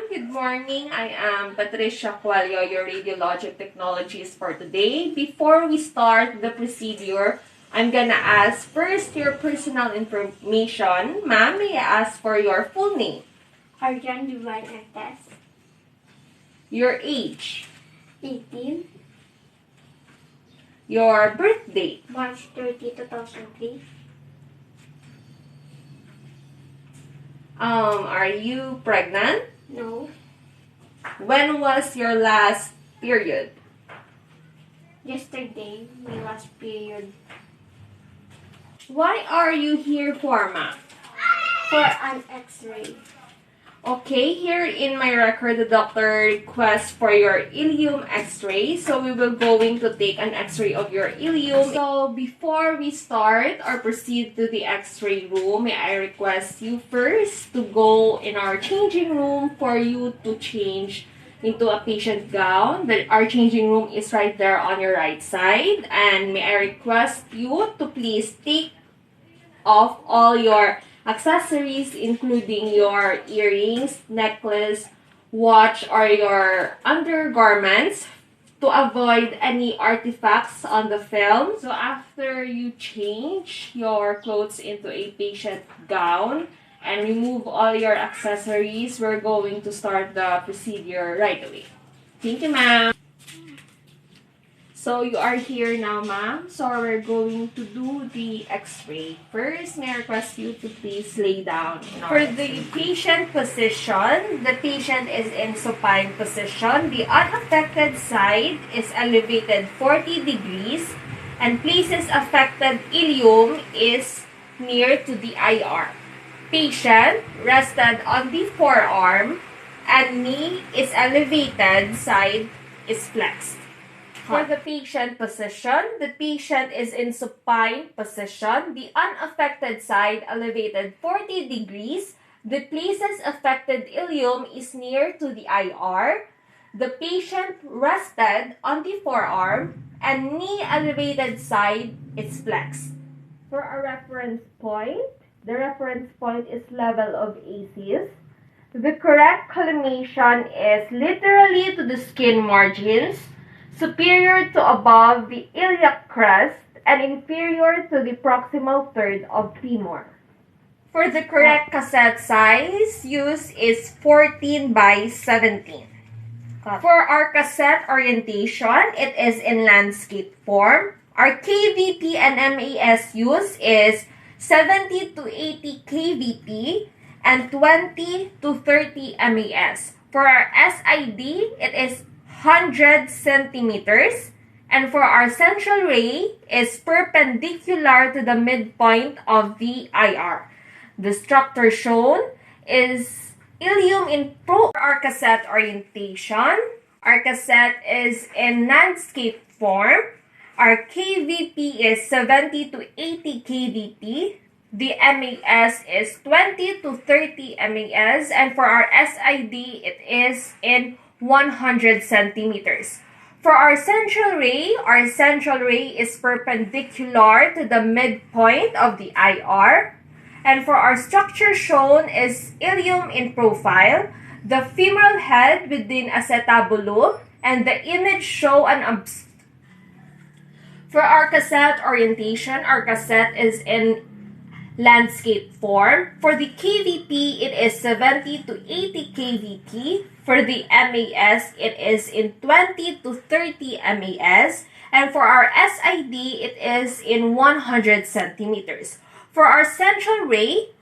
Good morning. I am Patricia Cuello, your radiologic technologist for today. Before we start the procedure, I'm gonna ask first your personal information. Ma'am, may I ask for your full name? Arjan Divine Artes. Your age? 18. Your birth date? March 30, 2003. Are you pregnant? No. When was your last period? Yesterday, my last period. Why are you here for, ma'am? For an x-ray. Okay, here in my record, the doctor requests for your ilium x-ray. So we will going to take an x-ray of your ilium. So before we start or proceed to the x-ray room, may I request you first to go in our changing room for you to change into a patient gown. Our changing room is right there on your right side. And may I request you to please take off all your accessories, including your earrings, necklace, watch, or your undergarments to avoid any artifacts on the film. So after you change your clothes into a patient gown and remove all your accessories, we're going to start the procedure right away. Thank you, ma'am. So you are here now, ma'am. So we're going to do the x-ray. First, may I request you to please lay down. For the patient position, the patient is in supine position. The unaffected side is elevated 40 degrees and places affected ilium is near to the IR. Patient rested on the forearm and knee is elevated, side is flexed. For the patient position, the patient is in supine position. The unaffected side elevated 40 degrees. The places affected ilium is near to the IR. The patient rested on the forearm and knee elevated side is flexed. For a reference point, the reference point is level of ACs. The correct collimation is literally to the skin margins, superior to above the iliac crest, and inferior to the proximal third of femur. For the correct cassette size used is 14 by 17. For our cassette orientation, it is in landscape form. Our KVP and MAS use is 70 to 80 KVP and 20 to 30 MAS. For our SID, it is 100 centimeters, and for our central ray is perpendicular to the midpoint of the IR. The structure shown is ilium in pro. For our cassette orientation, our cassette is in landscape form. Our KVP is 70 to 80 KVP. The MAS is 20 to 30 MAS, and for our SID, it is in 100 centimeters. For our central ray is perpendicular to the midpoint of the IR. And for our structure shown is ilium in profile, the femoral head within acetabulum, and the image show an For our cassette orientation, our cassette is in landscape form. For the KVP, it is 70 to 80 KVP. For the MAS, it is in 20 to 30 MAS. And for our SID, it is in 100 centimeters. For our central ray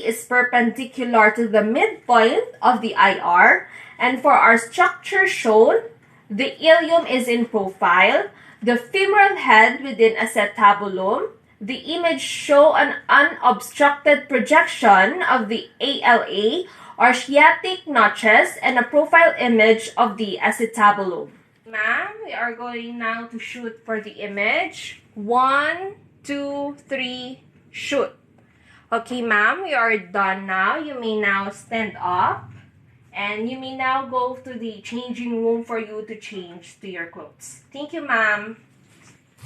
is perpendicular to the midpoint of the IR. And for our structure shown, the ilium is in profile, the femoral head within acetabulum. The image show an unobstructed projection of the ALA or sciatic notches and a profile image of the acetabulum. Ma'am, we are going now to shoot for the image. 1, 2, 3, shoot. Okay, ma'am, we are done now. You may now stand up and you may now go to the changing room for you to change to your clothes. Thank you, ma'am.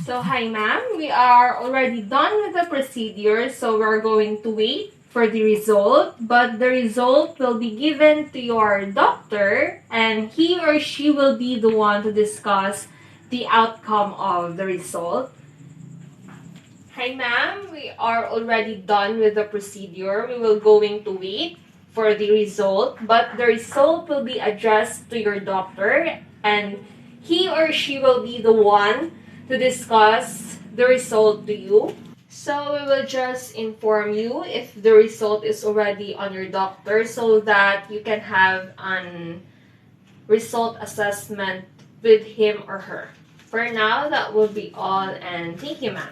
So, hi ma'am, we are already done with the procedure, so we're going to wait for the result, but the result will be given to your doctor and he or she will be the one to discuss the outcome of the result. Hi ma'am, we are already done with the procedure. We will going to wait for the result, but the result will be addressed to your doctor and he or she will be the one to discuss the result to you. So we will just inform you if the result is already on your doctor so that you can have an result assessment with him or her. For now, that will be all and thank you, ma'am.